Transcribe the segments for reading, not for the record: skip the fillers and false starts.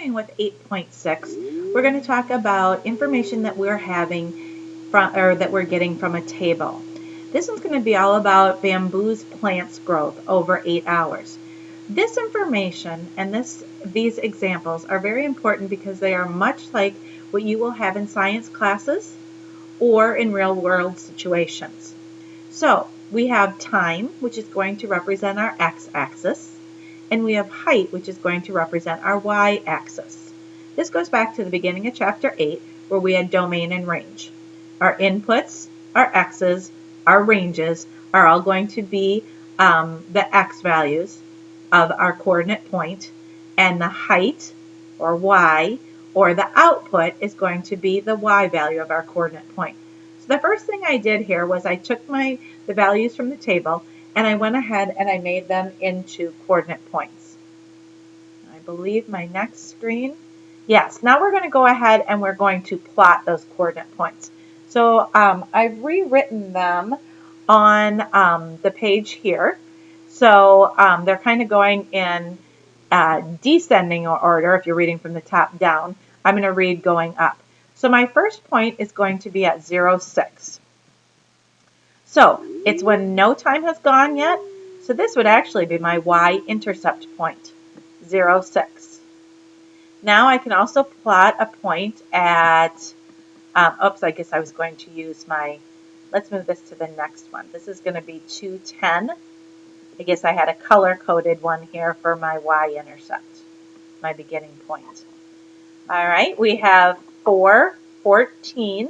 continuing with 8.6, we're going to talk about information that we're having from, or that we're getting from a table. This one's going to be all about bamboo's plants growth over 8 hours. This information and these examples are very important because they are much like what you will have in science classes or in real world situations. So we have time, which is going to represent our x-axis, and we have height, which is going to represent our y-axis. This goes back to the beginning of chapter 8, where we had domain and range. Our inputs, our x's, our ranges are all going to be the x values of our coordinate point, and the height, or y, or the output is going to be the y value of our coordinate point. So the first thing I did here was I took the values from the table and I went ahead and I made them into coordinate points. I believe my next screen. Yes, now we're going to go ahead and we're going to plot those coordinate points. So I've rewritten them on the page here. So they're kind of going in descending order if you're reading from the top down. I'm going to read going up. So my first point is going to be at 0, 6. So it's when no time has gone yet. So this would actually be my y-intercept point, 0, 6. Now I can also plot a point at, I guess I was going to use let's move this to the next one. This is going to be 2, 10. I guess I had a color-coded one here for my y-intercept, my beginning point. All right, we have 4, 14.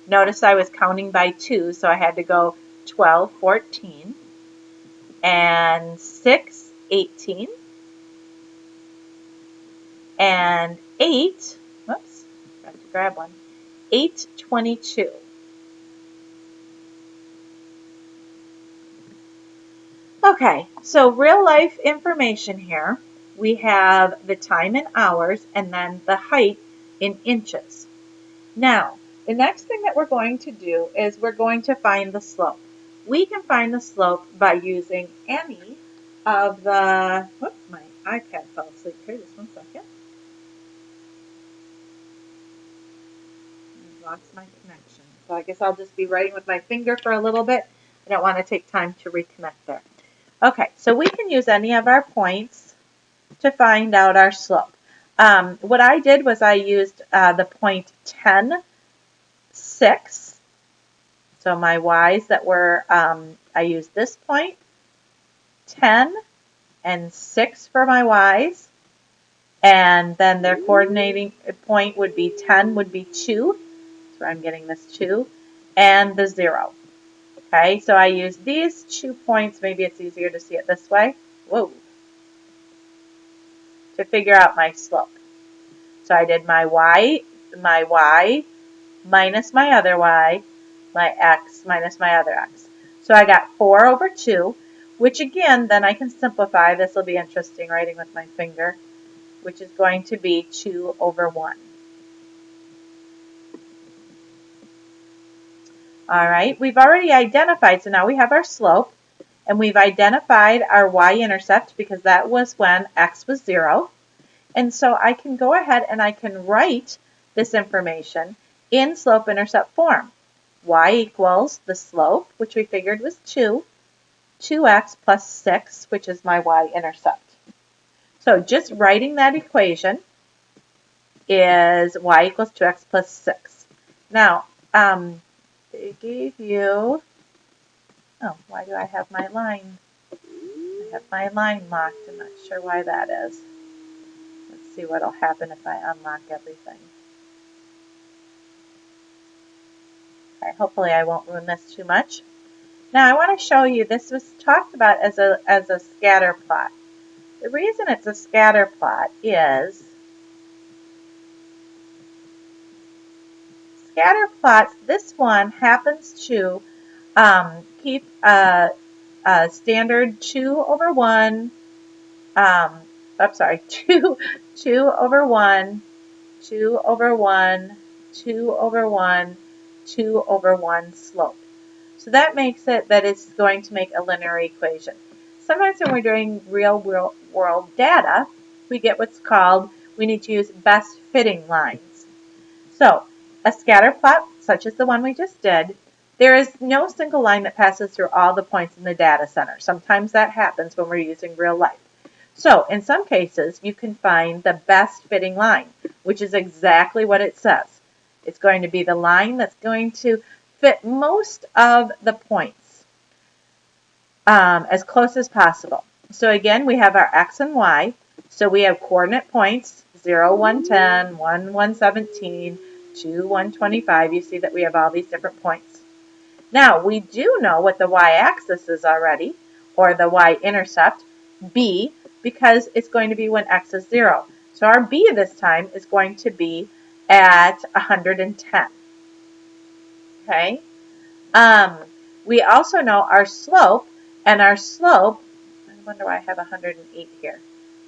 Notice I was counting by 2, so I had to go 12, 14. And 6, 18. And 8, whoops, got to grab one, 8, 22. Okay, so real life information here. We have the time in hours and then the height in inches. Now, the next thing that we're going to do is we're going to find the slope. We can find the slope by using any of the, whoops, my iPad fell asleep here, just one second. I've lost my connection. So I guess I'll just be writing with my finger for a little bit. I don't want to take time to reconnect there. Okay, so we can use any of our points to find out our slope. What I did was I used the point 10, 6. So my y's that were, I used this point, 10 and 6 for my y's. And then their coordinating point would be 10 would be 2. That's where I'm getting this 2. And the 0. Okay, so I use these 2 points. Maybe it's easier to see it this way. Whoa. To figure out my slope. So I did my y minus my other y, my x minus my other x. So I got 4 over 2, which again, then I can simplify. This will be interesting writing with my finger, which is going to be 2 over 1. All right, we've already identified, so now we have our slope, and we've identified our y-intercept because that was when x was 0. And so I can go ahead and I can write this information in slope-intercept form. Y equals the slope, which we figured was 2, 2x plus 6, which is my y-intercept. So just writing that equation is y equals 2x plus 6. Now, they gave you, oh, why do I have my line? I have my line locked. I'm not sure why that is. Let's see what will happen if I unlock everything. Okay, hopefully I won't ruin this too much. Now I want to show you, this was talked about as a scatter plot. The reason it's a scatter plot is scatter plots, this one happens to keep a standard 2 over 1, 2 over 1, 2 over 1, 2 over 1, 2 over 1 slope. So that makes it that it's going to make a linear equation. Sometimes when we're doing real world data, we get what's called, we need to use best fitting lines. So a scatter plot, such as the one we just did, there is no single line that passes through all the points in the data center. Sometimes that happens when we're using real life. So in some cases, you can find the best fitting line, which is exactly what it says. It's going to be the line that's going to fit most of the points as close as possible. So again, we have our X and Y. So we have coordinate points, 0, 1, 10, 1, 117, 2, 125. You see that we have all these different points. Now, we do know what the y-axis is already, or the y-intercept, b, because it's going to be when x is 0. So our b this time is going to be at 110. Okay? We also know our slope, and our slope, I wonder why I have 108 here.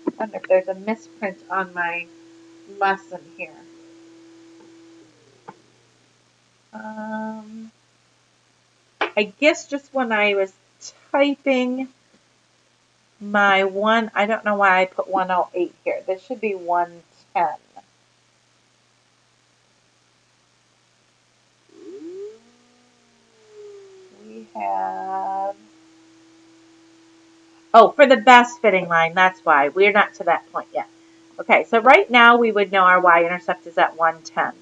I wonder if there's a misprint on my lesson here. I guess just when I was typing my one, I don't know why I put 108 here. This should be 110. We have, oh, for the best fitting line, that's why. We're not to that point yet. Okay, so right now we would know our y-intercept is at 110.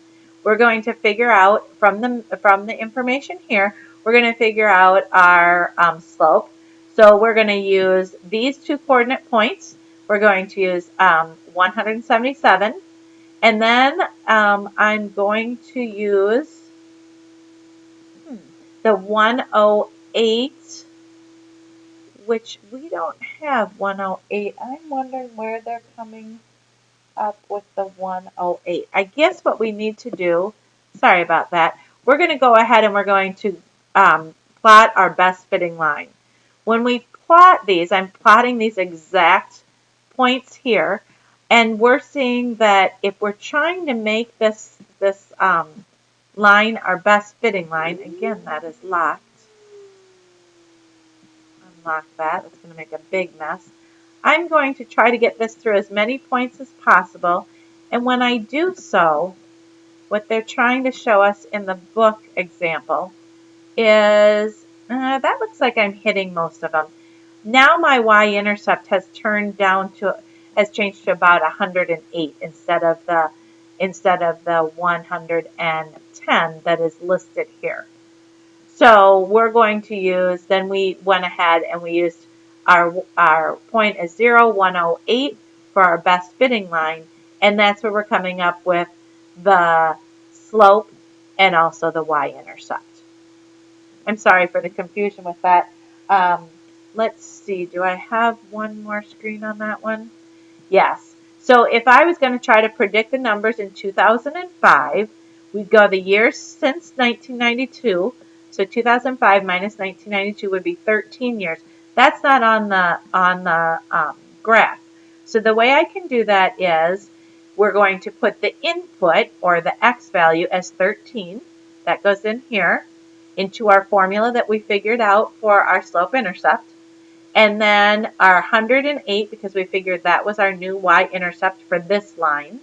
We're going to figure out, from the information here, we're going to figure out our slope. So we're going to use these two coordinate points. We're going to use 177. And then I'm going to use the 108, which we don't have 108. I'm wondering where they're coming up with the 108. I guess what we need to do, sorry about that, we're going to go ahead and we're going to plot our best fitting line. When we plot these, I'm plotting these exact points here, and we're seeing that if we're trying to make this line our best fitting line, again, that is locked. Unlock that. It's going to make a big mess. I'm going to try to get this through as many points as possible. And when I do so, what they're trying to show us in the book example is, that looks like I'm hitting most of them. Now my y-intercept has changed to about 108 instead of the 110 that is listed here. So we're going to use, then we went ahead and we used our point as 0, 108 for our best fitting line, and that's where we're coming up with the slope and also the y-intercept. I'm sorry for the confusion with that. Let's see, do I have one more screen on that one? Yes. So if I was going to try to predict the numbers in 2005, we'd go the years since 1992. So 2005 minus 1992 would be 13 years. That's not on the graph. So the way I can do that is we're going to put the input, or the x value, as 13. That goes in here into our formula that we figured out for our slope-intercept. And then our 108, because we figured that was our new y-intercept for this line.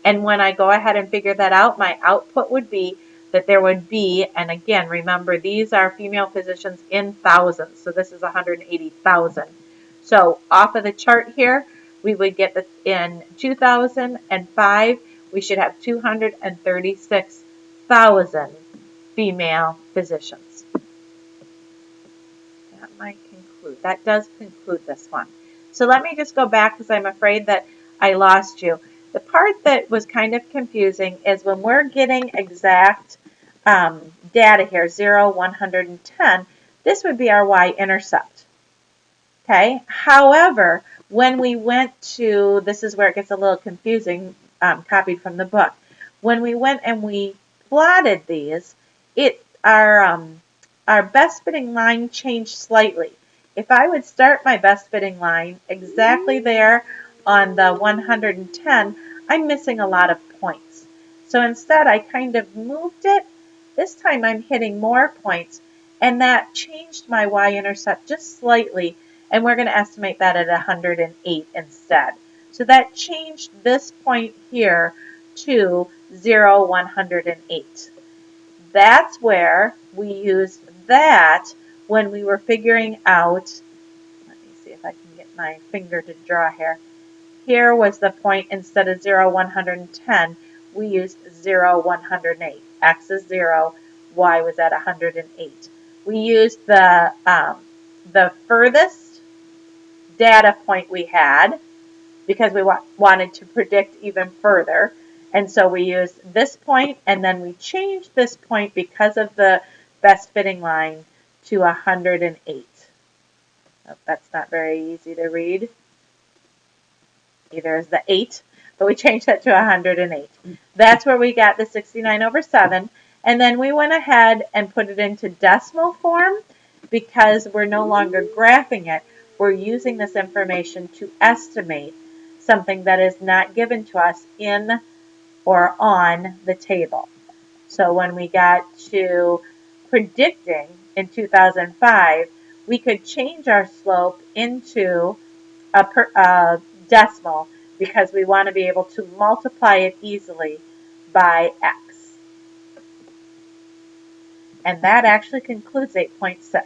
And when I go ahead and figure that out, my output would be that there would be, and again, remember, these are female physicians in thousands. So this is 180,000. So off of the chart here, we would get that in 2005, we should have 236,000 female physicians. That does conclude this one. So let me just go back because I'm afraid that I lost you. The part that was kind of confusing is when we're getting exact data here, 0, 110, this would be our y-intercept. Okay. However, when we went to, this is where it gets a little confusing, copied from the book. When we went and we plotted these, our best fitting line changed slightly. If I would start my best fitting line exactly there on the 110, I'm missing a lot of points. So instead, I kind of moved it. This time I'm hitting more points, and that changed my y-intercept just slightly, and we're going to estimate that at 108 instead. So that changed this point here to 0, 108. That's where we used that when we were figuring out, let me see if I can get my finger to draw here. Here was the point, instead of 0, 110, we used 0, 108. X is 0, Y was at 108. We used the furthest data point we had because we wanted to predict even further. And so we used this point, and then we changed this point because of the best fitting line to 108. Oh, that's not very easy to read. Either is the 8, but we changed that to 108. That's where we got the 69 over 7. And then we went ahead and put it into decimal form because we're no longer graphing it. We're using this information to estimate something that is not given to us in or on the table. So when we got to predicting in 2005, we could change our slope into a decimal because we want to be able to multiply it easily by x. And that actually concludes 8.6.